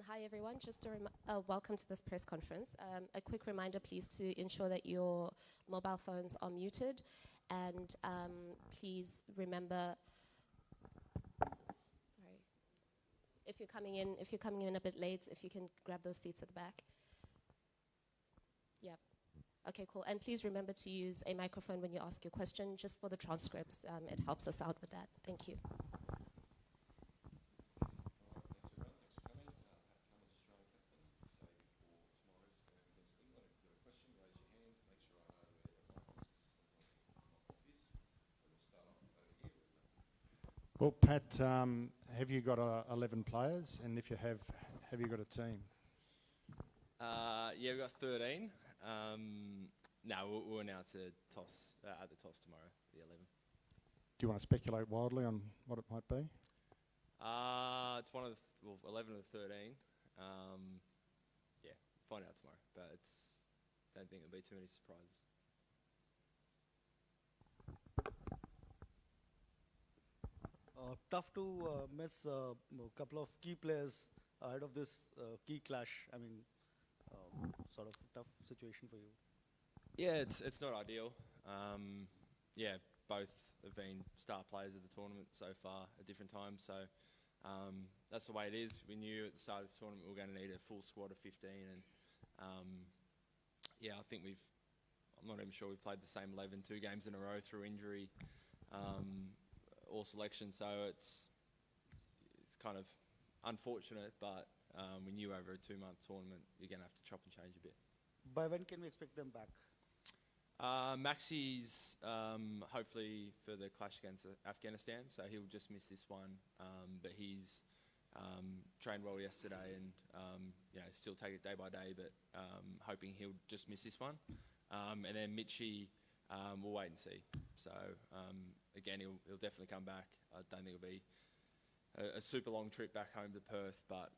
Hi everyone, just welcome to this press conference. A quick reminder please to ensure that your mobile phones are muted, and please remember, sorry, if you're coming in a bit late, if you can grab those seats at the back. Yep. Okay, cool. And please remember to use a microphone when you ask your question, just for the transcripts. It helps us out with that. Thank you. Well, Pat, have you got 11 players? And if you have you got a team? Yeah, we've got 13. No, we'll announce a toss at the toss tomorrow, the 11. Do you want to speculate wildly on what it might be? It's one of the 11 of the 13. Yeah, find out tomorrow, but don't think there'll be too many surprises. Tough to miss a couple of key players ahead of this key clash. I mean, sort of a tough situation for you. Yeah, it's not ideal. Yeah, both have been star players of the tournament so far at different times. So that's the way it is. We knew at the start of the tournament we were going to need a full squad of 15, and yeah, I think I'm not even sure we've played the same 11 2 games in a row through injury or selection. So it's kind of unfortunate, but we knew over a 2-month tournament you're going to have to chop and change a bit. By when can we expect them back? Maxi's hopefully for the clash against Afghanistan, so he'll just miss this one. But he's trained well yesterday, and still take it day by day. But hoping he'll just miss this one. And then Mitchie, we'll wait and see. So again, he'll definitely come back. I don't think it'll be a super long trip back home to Perth, but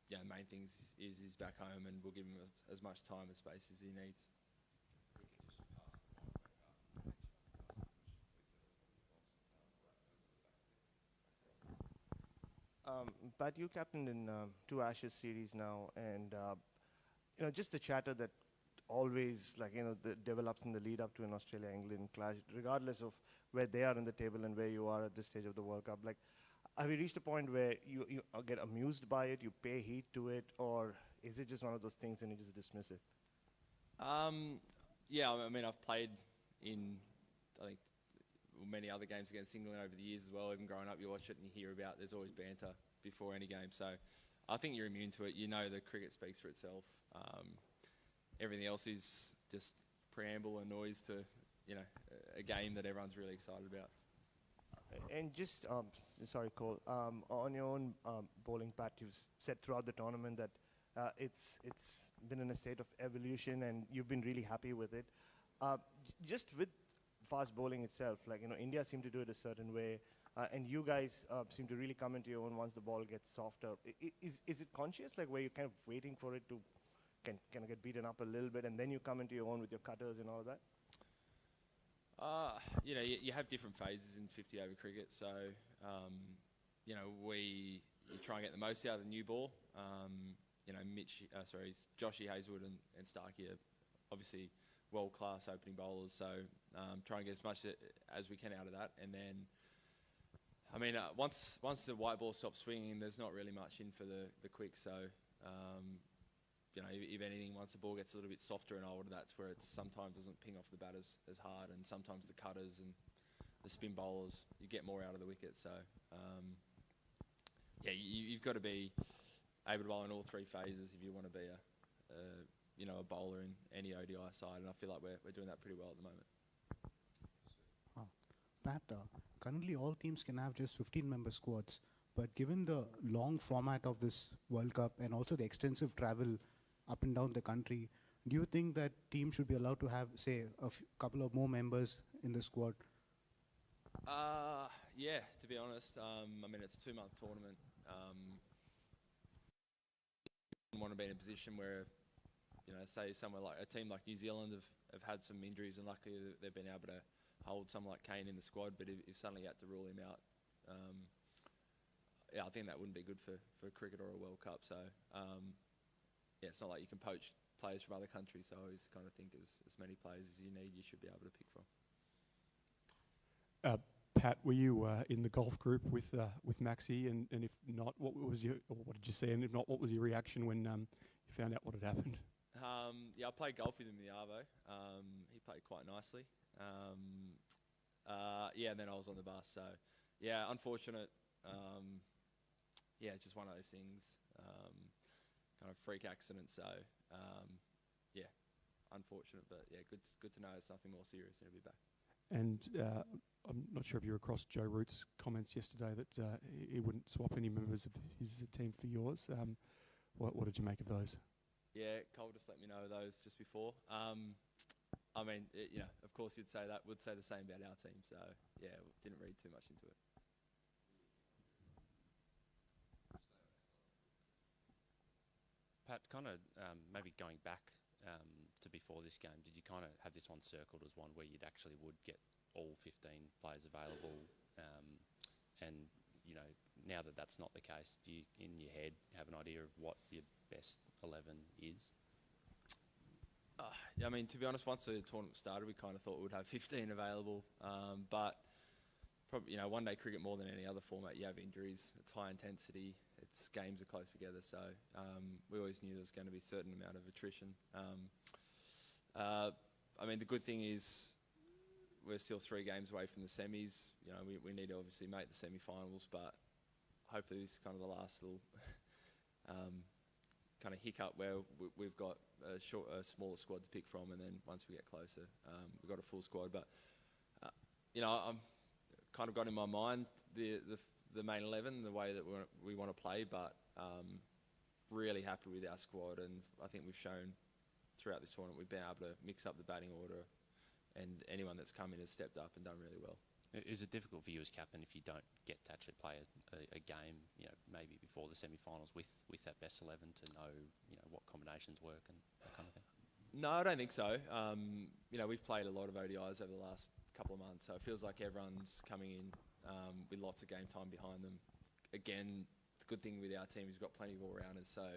yeah, the main thing is he's back home, and we'll give him as much time and space as he needs. Pat, you captained in 2 Ashes series now, and just the chatter that always that develops in the lead up to an Australia-England clash, regardless of where they are in the table and where you are at this stage of the World Cup. Like, have you reached a point where you get amused by it, you pay heed to it, or is it just one of those things and you just dismiss it? Yeah, I mean, I've played in, I think, many other games against England over the years as well. Even growing up, you watch it and you hear about there's always banter before any game. So I think you're immune to it. You know the cricket speaks for itself. Everything else is just preamble and noise to, a game that everyone's really excited about. And just, sorry, Cole, on your own bowling, Pat, you've said throughout the tournament that it's been in a state of evolution and you've been really happy with it. Just with fast bowling itself, India seem to do it a certain way, and you guys seem to really come into your own once the ball gets softer. Is it conscious, where you're kind of waiting for it to kind of get beaten up a little bit, and then you come into your own with your cutters and all that? You have different phases in 50-over cricket, so we try and get the most out of the new ball. Joshy Hazelwood and Starkey are obviously world-class opening bowlers, so try and get as much as we can out of that. And then, I mean, once the white ball stops swinging, there's not really much in for the quick. So, if anything, once the ball gets a little bit softer and older, that's where it sometimes doesn't ping off the batters as hard, and sometimes the cutters and the spin bowlers, you get more out of the wicket. So, yeah, you've got to be able to bowl in all 3 phases if you want to be a bowler in any ODI side, and I feel like we're doing that pretty well at the moment. Pat, currently all teams can have just 15-member squads, but given the long format of this World Cup and also the extensive travel up and down the country, do you think that teams should be allowed to have, say, couple of more members in the squad? Yeah, to be honest, I mean, it's a 2-month tournament. You want to be in a position where, say somewhere like a team like New Zealand have had some injuries, and luckily they've been able to hold someone like Kane in the squad. But if suddenly you had to rule him out, yeah, I think that wouldn't be good for cricket or a World Cup. So yeah, it's not like you can poach players from other countries. So I always kind of think as many players as you need, you should be able to pick from. Pat, were you in the golf group with Maxi? And if not, what did you see? And if not, what was your reaction when you found out what had happened? Yeah, I played golf with him in the Arvo. He played quite nicely. Yeah, and then I was on the bus. So yeah, unfortunate. Yeah, just one of those things. Kind of freak accident. So yeah, unfortunate, but yeah, good to know it's nothing more serious and he'll be back. And I'm not sure if you were across Joe Root's comments yesterday that he wouldn't swap any members of his team for yours. What did you make of those? Yeah, Cole just let me know those just before. I mean, of course you'd say that. Would say the same about our team. So yeah, didn't read too much into it. Pat, kind of maybe going back to before this game, did you kind of have this one circled as one where you'd actually would get all 15 players available? And, now that that's not the case, do you, in your head, have an idea of what your best 11 is? Yeah, I mean, to be honest, once the tournament started, we kind of thought we would have 15 available. But probably, one-day cricket more than any other format, you have injuries. It's high intensity. Games are close together, so we always knew there was going to be a certain amount of attrition. I mean, the good thing is we're still 3 games away from the semis. We need to obviously make the semi-finals, but hopefully this is kind of the last little kind of hiccup where we've got a smaller squad to pick from, and then once we get closer, we've got a full squad. But I'm kind of got in my mind the main 11, the way that we want to play, but really happy with our squad, and I think we've shown throughout this tournament we've been able to mix up the batting order, and anyone that's come in has stepped up and done really well. Is it difficult for you as captain if you don't get to actually play a game, maybe before the semi-finals with that best 11 to know, what combinations work and that kind of thing? No, I don't think so. We've played a lot of ODIs over the last couple of months, so it feels like everyone's coming in with lots of game time behind them. Again, the good thing with our team is we've got plenty of all-rounders, so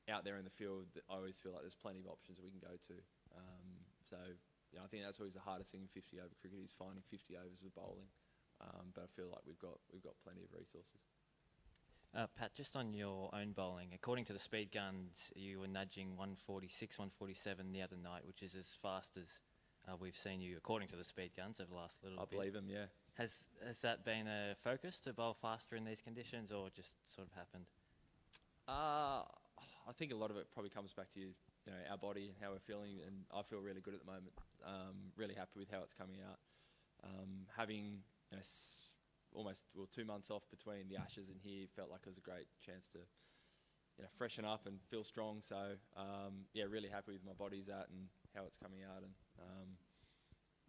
out there in the field, I always feel like there's plenty of options we can go to. So I think that's always the hardest thing in 50-over cricket is finding 50 overs with bowling. But I feel like we've got plenty of resources. Pat, just on your own bowling, according to the speed guns, you were nudging 146, 147 the other night, which is as fast as we've seen you, according to the speed guns, over the last little bit. I believe them, yeah. Has that been a focus to bowl faster in these conditions, or just sort of happened? I think a lot of it probably comes back to our body and how we're feeling, and I feel really good at the moment. Really happy with how it's coming out. Having almost 2 months off between the Ashes and here felt like it was a great chance to freshen up and feel strong. So yeah, really happy with my body's at and how it's coming out, and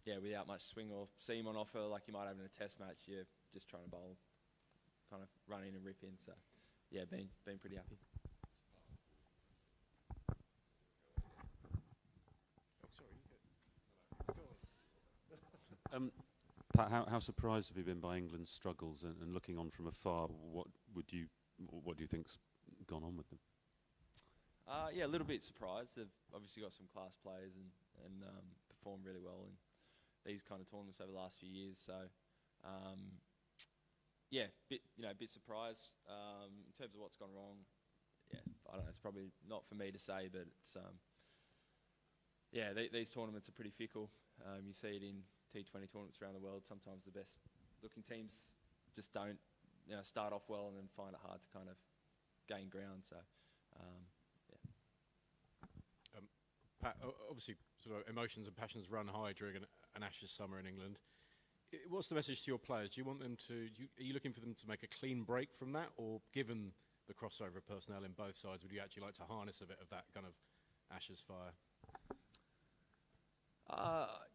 yeah, without much swing or seam on offer like you might have in a test match, you're just trying to bowl, kind of run in and rip in. So yeah, been pretty happy. Pat, how surprised have you been by England's struggles, and looking on from afar, what do you think's gone on with them? Yeah, a little bit surprised. They've obviously got some class players and performed really well in these kind of tournaments over the last few years. So yeah, bit surprised in terms of what's gone wrong. Yeah, I don't know. It's probably not for me to say, but it's yeah, these tournaments are pretty fickle. You see it in T20 tournaments around the world. Sometimes the best looking teams just don't start off well and then find it hard to kind of gain ground. So yeah. Pat, obviously sort of emotions and passions run high during an Ashes summer in England. What's the message to your players? Do you want them to, are you looking for them to make a clean break from that, or given the crossover of personnel in both sides, would you actually like to harness a bit of that kind of Ashes fire?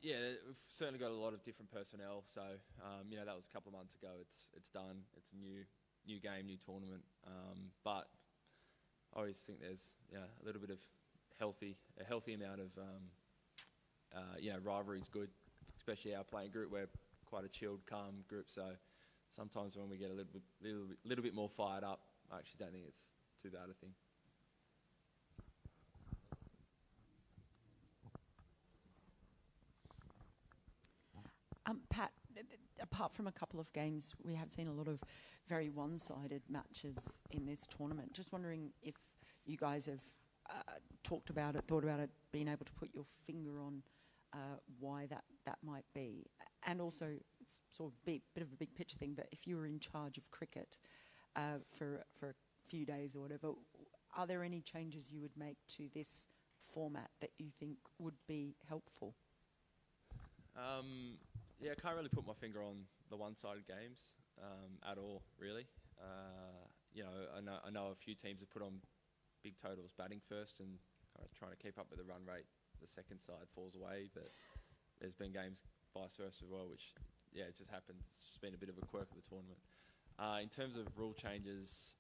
Yeah, we've certainly got a lot of different personnel. So that was a couple of months ago. It's done. It's a new game, new tournament. But I always think there's a little bit of a healthy amount of rivalry is good, especially our playing group. We're quite a chilled, calm group. So sometimes when we get a little bit more fired up, I actually don't think it's too bad a thing. Pat, apart from a couple of games, we have seen a lot of very one-sided matches in this tournament. Just wondering if you guys have thought about it, being able to put your finger on why that might be. And also, it's sort of a bit of a big picture thing, but if you were in charge of cricket for a few days or whatever, are there any changes you would make to this format that you think would be helpful? Yeah, I can't really put my finger on the one-sided games at all, really. You know, I know a few teams have put on big totals batting first and kind of trying to keep up with the run rate. The second side falls away, but there's been games vice versa as well, which, yeah, it just happens. It's just been a bit of a quirk of the tournament. In terms of rule changes,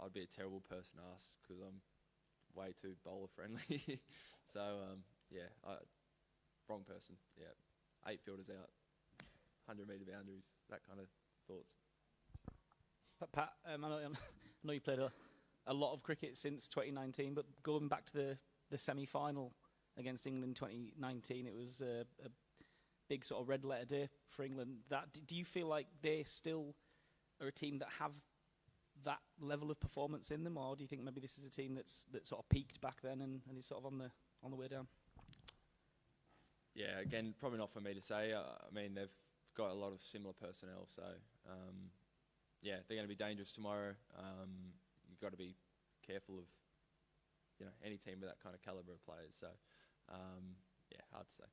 I'd be a terrible person to ask because I'm way too bowler-friendly. So, yeah, wrong person, yeah. 8 fielders out, 100-metre boundaries, that kind of thoughts. But Pat, I know you played a lot of cricket since 2019, but going back to the semi-final against England in 2019, it was a big sort of red letter day for England. Do you feel like they still are a team that have that level of performance in them, or do you think maybe this is a team that sort of peaked back then and is sort of on the way down? Yeah, again, probably not for me to say. I mean, they've got a lot of similar personnel, so yeah, they're going to be dangerous tomorrow. You've got to be careful of, you know, any team with that kind of calibre of players. So, yeah, hard to say.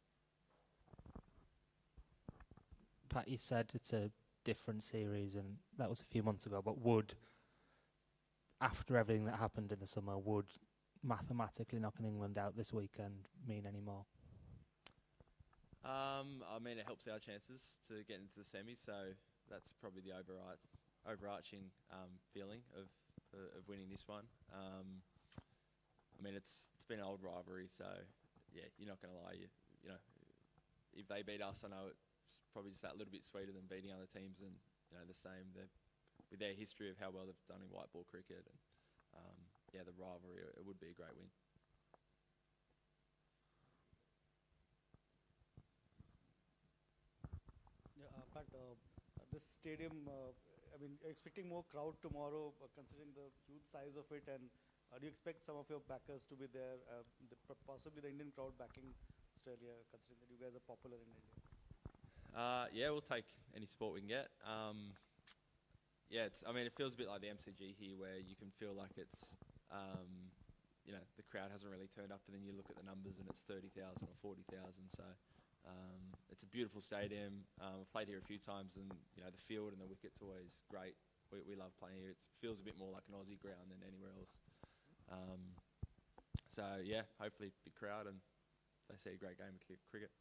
Pat, you said it's a different series, and that was a few months ago. But would, after everything that happened in the summer, would mathematically knocking England out this weekend mean any more? I mean, it helps our chances to get into the semi, so that's probably the overarching feeling of winning this one. I mean, it's been an old rivalry, so yeah, you're not going to lie. You know, if they beat us, I know it's probably just that little bit sweeter than beating other teams, and you know, the same with their history of how well they've done in white ball cricket, and yeah, the rivalry, it would be a great win. Pat, this stadium, I mean, expecting more crowd tomorrow, considering the huge size of it, and do you expect some of your backers to be there, possibly the Indian crowd backing Australia, considering that you guys are popular in India? Yeah, we'll take any support we can get. Yeah, I mean, it feels a bit like the MCG here, where you can feel like it's, you know, the crowd hasn't really turned up, and then you look at the numbers and it's 30,000 or 40,000. So it's a beautiful stadium. I've played here a few times, and you know, the field and the wicket's always great. We love playing here. It feels a bit more like an Aussie ground than anywhere else. So yeah, hopefully big crowd, and they see a great game of cricket.